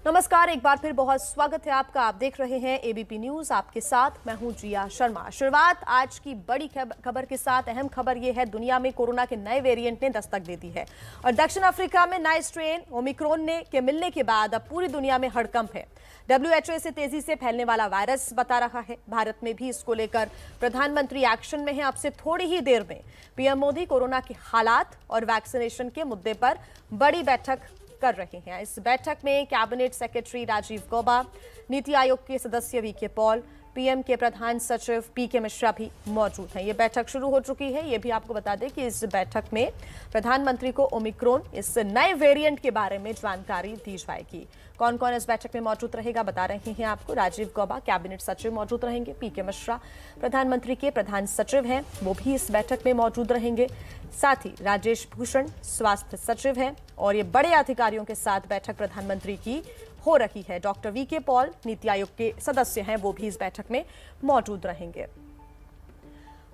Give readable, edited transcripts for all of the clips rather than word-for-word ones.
नमस्कार, एक बार फिर बहुत स्वागत है आपका। आप देख रहे हैं एबीपी न्यूज, आपके साथ मैं हूं जिया शर्मा। शुरुआत आज की बड़ी खबर के साथ। अहम खबर यह है, दुनिया में कोरोना के नए वेरिएंट ने दस्तक दे दी है और दक्षिण अफ्रीका में नए स्ट्रेन ओमिक्रॉन के मिलने के बाद अब पूरी दुनिया में हड़कंप है। WHO इसे तेजी से फैलने वाला वायरस बता रहा है। भारत में भी इसको लेकर प्रधानमंत्री एक्शन में है। अब से थोड़ी ही देर में पीएम मोदी कोरोना के हालात और वैक्सीनेशन के मुद्दे पर बड़ी बैठक कर रहे हैं। इस बैठक में कैबिनेट सेक्रेटरी राजीव गौबा, नीति आयोग के सदस्य वीके पॉल, पीएम के प्रधान सचिव पीके मिश्रा भी मौजूद हैं। ये बैठक शुरू हो चुकी है। ये भी आपको बता दें कि इस बैठक में प्रधानमंत्री को ओमिक्रॉन इस नए वेरिएंट के बारे में जानकारी दी जाएगी। कौन कौन इस बैठक में मौजूद रहेगा बता रहे हैं आपको। राजीव गौबा कैबिनेट सचिव मौजूद रहेंगे, पीके मिश्रा प्रधानमंत्री के प्रधान सचिव हैं, वो भी इस बैठक में मौजूद रहेंगे। साथ ही राजेश भूषण स्वास्थ्य सचिव हैं और ये बड़े अधिकारियों के साथ बैठक प्रधानमंत्री की हो रही है। Doctor VK Paul NITI Aayog के सदस्य हैं, वो भी इस बैठक में मौजूद रहेंगे।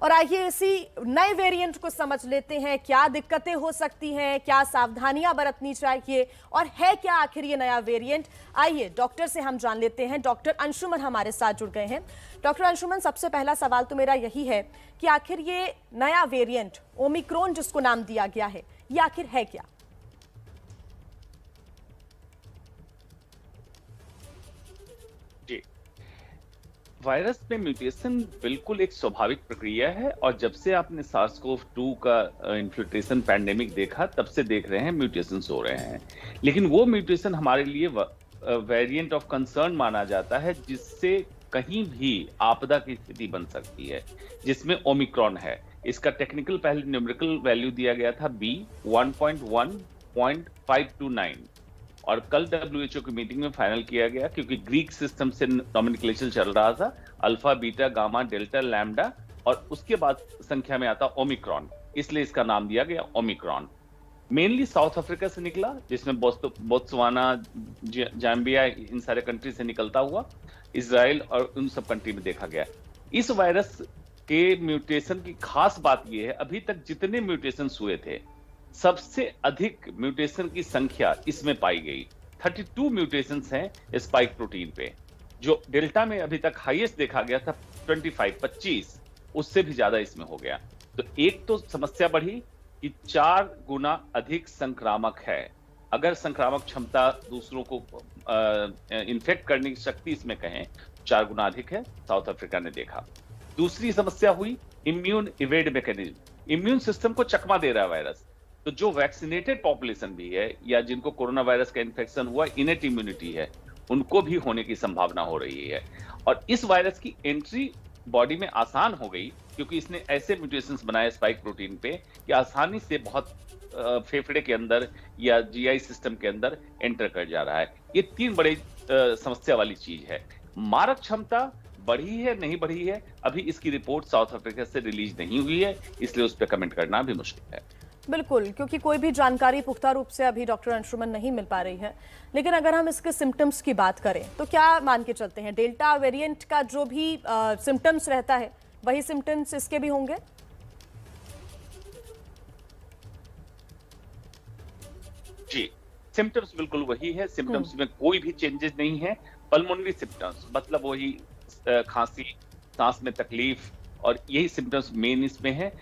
और आइए इसी नए वेरिएंट को समझ लेते हैं। क्या दिक्कतें हो सकती हैं, क्या सावधानियां बरतनी चाहिए और है क्या आखिर ये नया वेरिएंट। आइए डॉक्टर से हम जान लेते हैं। डॉक्टर अंशुमन हमारे साथ जुड़ गए हैं। डॉक्टर अंशुमन, सबसे पहला सवाल तो मेरा यही है कि आखिर ये नया वेरिएंट ओमिक्रॉन जिसको नाम दिया गया है, ये आखिर है क्या? वायरस में म्यूटेशन बिल्कुल एक स्वाभाविक प्रक्रिया है और जब से आपने SARS-CoV-2 का इन्फ्लुएंजा पैंडेमिक देखा तब से देख रहे हैं म्यूटेशंस हो रहे हैं। लेकिन वो म्यूटेशन हमारे लिए वेरिएंट ऑफ कंसर्न माना जाता है जिससे कहीं भी आपदा की स्थिति बन सकती है, जिसमें ओमिक्रॉन है। इसका टेक्निकल पहले न्यूमेरिकल वैल्यू दिया गया था B 1.1.529 और कल WHO की मीटिंग में फाइनल किया गया, क्योंकि ग्रीक सिस्टम से नॉमेनक्लेचर चल रहा था, alpha, beta, gamma, delta, lambda और उसके बाद संख्या में आता ओमिक्रॉन, इसलिए इसका नाम दिया गया ओमिक्रॉन। मेनली साउथ अफ्रीका से निकला, जिसमें बोत्सवाना, जाम्बिया, इन सारे कंट्री से निकलता हुआ इजराइल और उन सब कंट्री में देखा गया। इस वायरस के म्यूटेशन की खास बात यह है, अभी तक जितने म्यूटेशन हुए थे सबसे अधिक म्यूटेशन की संख्या इसमें पाई गई। 32 म्यूटेशंस हैं स्पाइक प्रोटीन पे, जो डेल्टा में अभी तक हाईएस्ट देखा गया था 25, उससे भी ज्यादा इसमें हो गया। तो एक तो समस्या बढ़ी कि 4 गुना अधिक संक्रामक है। अगर संक्रामक क्षमता दूसरों को इन्फेक्ट करने की शक्ति इसमें कहें 4 गुना अधिक है, साउथ अफ्रीका ने देखा। दूसरी समस्या हुई immune evade mechanism. Immune system को चकमा दे रहा है वायरस। तो जो वैक्सीनेटेड पॉपुलेशन भी है या जिनको कोरोना वायरस का इन्फेक्शन हुआ, इनेट इम्यूनिटी है, उनको भी होने की संभावना हो रही है। और इस वायरस की एंट्री बॉडी में आसान हो गई, क्योंकि इसने ऐसे म्यूटेशंस बनाए स्पाइक प्रोटीन पे कि आसानी से बहुत फेफड़े के अंदर या GI सिस्टम के अंदर एंटर कर जा रहा है। ये 3 बड़ी समस्या वाली चीज है। मारक क्षमता बढ़ी है नहीं बढ़ी है, अभी इसकी रिपोर्ट साउथ अफ्रीका से रिलीज नहीं हुई है, इसलिए उस पर कमेंट करना भी मुश्किल है। बिल्कुल, क्योंकि कोई भी जानकारी पुख्ता रूप से अभी डॉक्टर अंशुमन नहीं मिल पा रही है। लेकिन अगर हम इसके सिम्टम्स की बात करें तो क्या मान के चलते हैं डेल्टा वेरिएंट का जो भी सिम्टम्स रहता है वही सिम्टम्स इसके भी होंगे? जी, सिम्टम्स बिल्कुल वही है। सिम्टम्स में कोई भी चेंजेस नहीं है। पल्मोनरी सिम्टम्स मतलब वही खांसी, सांस में तकलीफ और यही सिम्टम्स मेन इसमें है।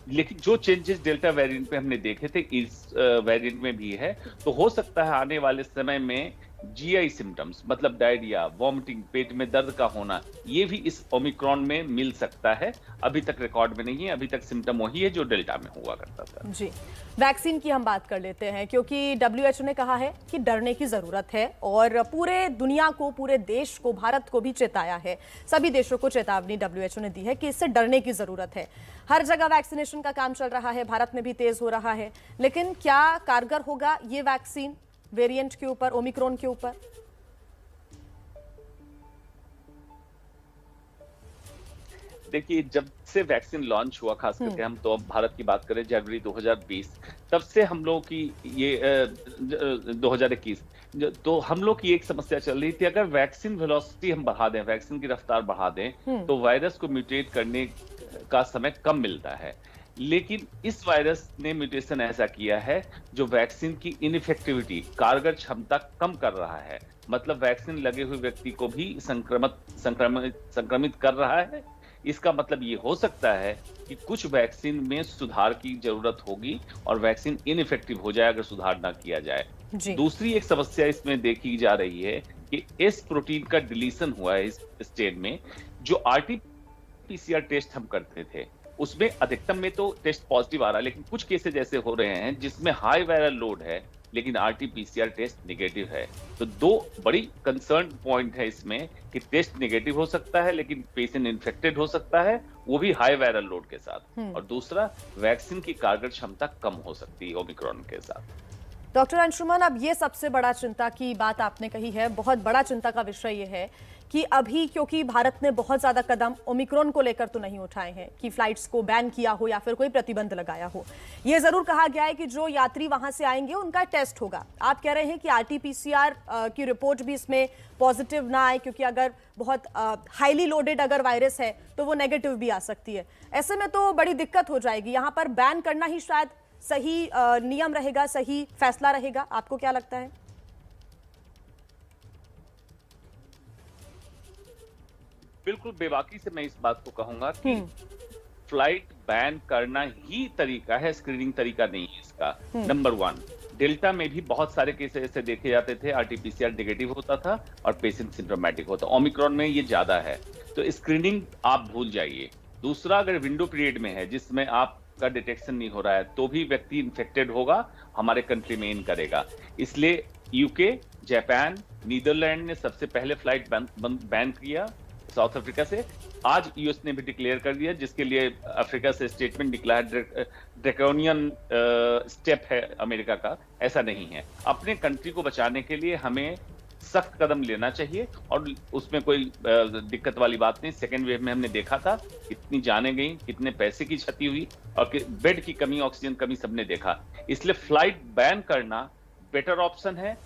लेकिन जो चेंजेस डेल्टा वेरिएंट पे हमने देखे थे इस वेरिएंट में भी है। तो हो सकता है आने वाले समय में GI सिम्टम्स मतलब डायरिया, वॉमिटिंग, पेट में दर्द का होना, ये भी इस ओमिक्रॉन में मिल सकता है। अभी तक रिकॉर्ड में नहीं है, अभी तक सिम्टम वही है जो डेल्टा में हुआ करता था। जी, वैक्सीन की हम बात कर लेते हैं, क्योंकि WHO ने कहा है कि डरने की जरूरत है और पूरे दुनिया को, पूरे देश को, भारत को भी चेताया है। सभी देशों को चेतावनी WHO ने दी है कि इससे डरने की जरूरत है। हर जगह वैक्सीनेशन का काम चल रहा है, भारत में भी तेज हो रहा है, लेकिन क्या कारगर होगा ये वैक्सीन वेरिएंट के ऊपर, ओमिक्रॉन के ऊपर? देखिए, जब से वैक्सीन लॉन्च हुआ, खास करके हम तो अब भारत की बात करें जनवरी 2020, तब से हम लोगों की ये 2021, तो हम लोग की एक समस्या चल रही थी, अगर वैक्सीन वेलोसिटी हम बढ़ा दें, वैक्सीन की रफ्तार बढ़ा दें, तो वायरस को म्यूटेट करने का समय कम मिलता है। लेकिन इस वायरस ने म्यूटेशन ऐसा किया है जो वैक्सीन की इनइफेक्टिविटी, कारगर क्षमता कम कर रहा है। मतलब वैक्सीन लगे हुए व्यक्ति को भी संक्रमित कर रहा है। इसका मतलब ये हो सकता है कि कुछ वैक्सीन में सुधार की जरूरत होगी और वैक्सीन इनइफेक्टिव हो जाए अगर सुधार ना किया जाए। दूसरी एक समस्या इसमें देखी जा रही है कि एस प्रोटीन का डिलीशन हुआ है इस स्टेन में। जो आरटी-पीसीआर टेस्ट हम करते थे उसमें अधिकतम में तो टेस्ट पॉजिटिव आ रहा है, लेकिन कुछ केसेस ऐसे हो रहे हैं जिसमें हाई वायरल लोड है लेकिन आरटी-पीसीआर टेस्ट नेगेटिव है। तो दो बड़ी कंसर्न पॉइंट है इसमें कि टेस्ट नेगेटिव हो सकता है लेकिन पेशेंट इन्फेक्टेड हो सकता है, वो भी हाई वायरल लोड के साथ। और दूसरा, वैक्सीन की कारगर क्षमता कम हो सकती है ओमिक्रॉन के साथ। डॉक्टर अंशुमन, अब ये सबसे बड़ा चिंता की बात आपने कही है, बहुत बड़ा चिंता का विषय ये है कि अभी क्योंकि भारत ने बहुत ज्यादा कदम ओमिक्रॉन को लेकर तो नहीं उठाए हैं कि फ्लाइट्स को बैन किया हो या फिर कोई प्रतिबंध लगाया हो। ये जरूर कहा गया है कि जो यात्री वहां से आएंगे उनका टेस्ट होगा। आप कह रहे हैं कि आरटी-पीसीआर की रिपोर्ट भी इसमें पॉजिटिव ना आए, क्योंकि अगर बहुत हाईली लोडेड अगर वायरस है तो वो नेगेटिव भी आ सकती है। ऐसे में तो बड़ी दिक्कत हो जाएगी। यहाँ पर बैन करना ही शायद सही नियम रहेगा, सही फैसला रहेगा। आपको क्या लगता है? बिल्कुल बेबाकी से मैं इस बात को कहूंगा कि फ्लाइट बैन करना ही तरीका है, स्क्रीनिंग तरीका नहीं है इसका। नंबर 1, डेल्टा में भी बहुत सारे केस ऐसे देखे जाते थे, आरटी-पीसीआर नेगेटिव होता था और पेशेंट सिम्प्टोमेटिक होता। ओमिक्रॉन में ये ज्यादा है, तो स्क्रीनिंग आप भूल जाइए। दूसरा, अगर विंडो पीरियड में है जिसमें आपका डिटेक्शन नहीं हो रहा है तो भी व्यक्ति इन्फेक्टेड होगा, हमारे कंट्री में इन करेगा। इसलिए यूके, जापान, नीदरलैंड ने सबसे पहले फ्लाइट बैन किया साउथ अफ्रीका से। आज यूएस ने भी डिक्लेयर कर दिया, जिसके लिए अफ्रीका से स्टेटमेंट निकला है। ड्रैकोनियन स्टेप है अमेरिका का, ऐसा नहीं है। अपने कंट्री को बचाने के लिए हमें सख्त कदम लेना चाहिए और उसमें कोई दिक्कत वाली बात नहीं। सेकेंड वेव में हमने देखा था कितनी जानें गई, कितने पैसे की क्षति हुई और बेड की कमी, ऑक्सीजन कमी सबने देखा। इसलिए फ्लाइट बैन करना बेटर ऑप्शन है।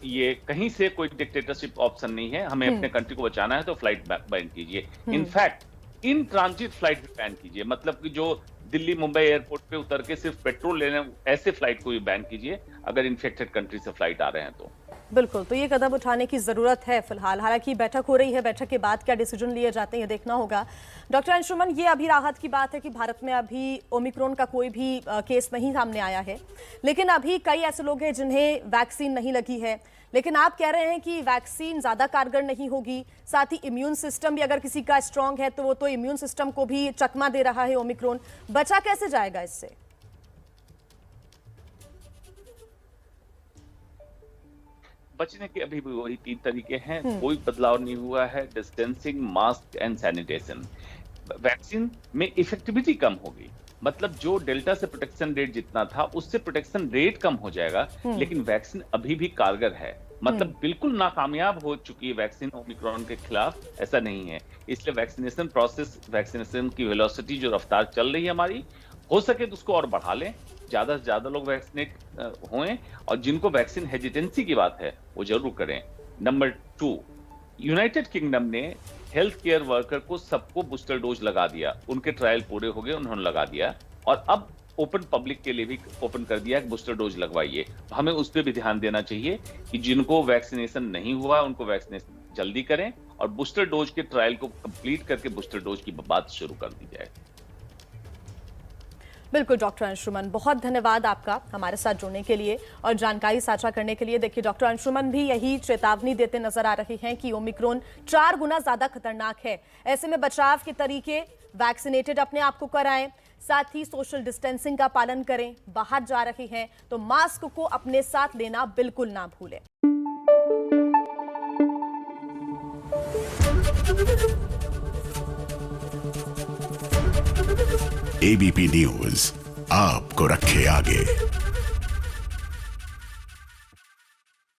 ये कहीं से कोई डिक्टेटरशिप ऑप्शन नहीं है। हमें अपने कंट्री को बचाना है तो फ्लाइट बैन कीजिए। In fact in transit flight ban कीजिए, मतलब कि जो दिल्ली मुंबई एयरपोर्ट पे उतर के सिर्फ पेट्रोल लेने, ऐसे फ्लाइट को भी बैन कीजिए अगर इन्फेक्टेड कंट्री से फ्लाइट आ रहे हैं तो। बिल्कुल, तो ये कदम उठाने की जरूरत है फिलहाल। हालांकि बैठक हो रही है, बैठक के बाद क्या डिसीजन लिए जाते हैं ये देखना होगा। डॉक्टर अंशुमन, ये अभी राहत की बात है कि भारत में अभी ओमिक्रॉन का कोई भी केस नहीं सामने आया है, लेकिन अभी कई ऐसे लोग हैं जिन्हें वैक्सीन नहीं लगी है। लेकिन आप कह रहे हैं कि वैक्सीन ज्यादा कारगर नहीं होगी, साथ ही इम्यून सिस्टम भी अगर किसी का स्ट्रांग है तो वो तो इम्यून सिस्टम को भी चकमा दे रहा है ओमिक्रॉन। बचा कैसे जाएगा इससे? बचने के अभी भी वही 3 तरीके हैं, कोई बदलाव नहीं हुआ है। Distancing, mask and sanitation. Vaccine में इफेक्टिविटी कम होगी, मतलब जो डेल्टा से प्रोटेक्शन रेट जितना था उससे प्रोटेक्शन रेट कम हो जाएगा, लेकिन वैक्सीन अभी भी कारगर है। मतलब बिल्कुल नाकामयाब हो चुकी है वैक्सीन ओमिक्रॉन के खिलाफ, ऐसा नहीं है। इसलिए वैक्सीनेशन प्रोसेस, वैक्सीनेशन की वेलोसिटी, जो रफ्तार चल रही है हमारी, हो सके तो उसको और बढ़ा लें, ज्यादा से ज्यादा लोग वैक्सीनेट हों और जिनको वैक्सीन हेजिटेंसी की बात है वो जरूर करें। नंबर 2, यूनाइटेड किंगडम ने हेल्थ केयर वर्कर को सबको बूस्टर डोज लगा दिया। उनके ट्रायल पूरे हो गए, उन्होंने लगा दिया और अब ओपन पब्लिक के लिए भी ओपन कर दिया है, बूस्टर डोज लगवाइए। हमें उस पर भी ध्यान देना चाहिए कि जिनको वैक्सीनेशन नहीं हुआ उनको वैक्सीनेशन जल्दी करें और बूस्टर डोज के ट्रायल को कंप्लीट करके बूस्टर डोज की बात शुरू कर दी जाए। बिल्कुल डॉक्टर अंशुमन, बहुत धन्यवाद आपका हमारे साथ जुड़ने के लिए और जानकारी साझा करने के लिए। देखिए, डॉक्टर अंशुमन भी यही चेतावनी देते नजर आ रहे हैं कि ओमिक्रॉन 4 गुना ज्यादा खतरनाक है। ऐसे में बचाव के तरीके, वैक्सीनेटेड अपने आप को कराएं, साथ ही सोशल डिस्टेंसिंग का पालन करें। बाहर जा रहे हैं तो मास्क को अपने साथ लेना बिल्कुल ना भूलें। एबीपी न्यूज आपको रखे आगे।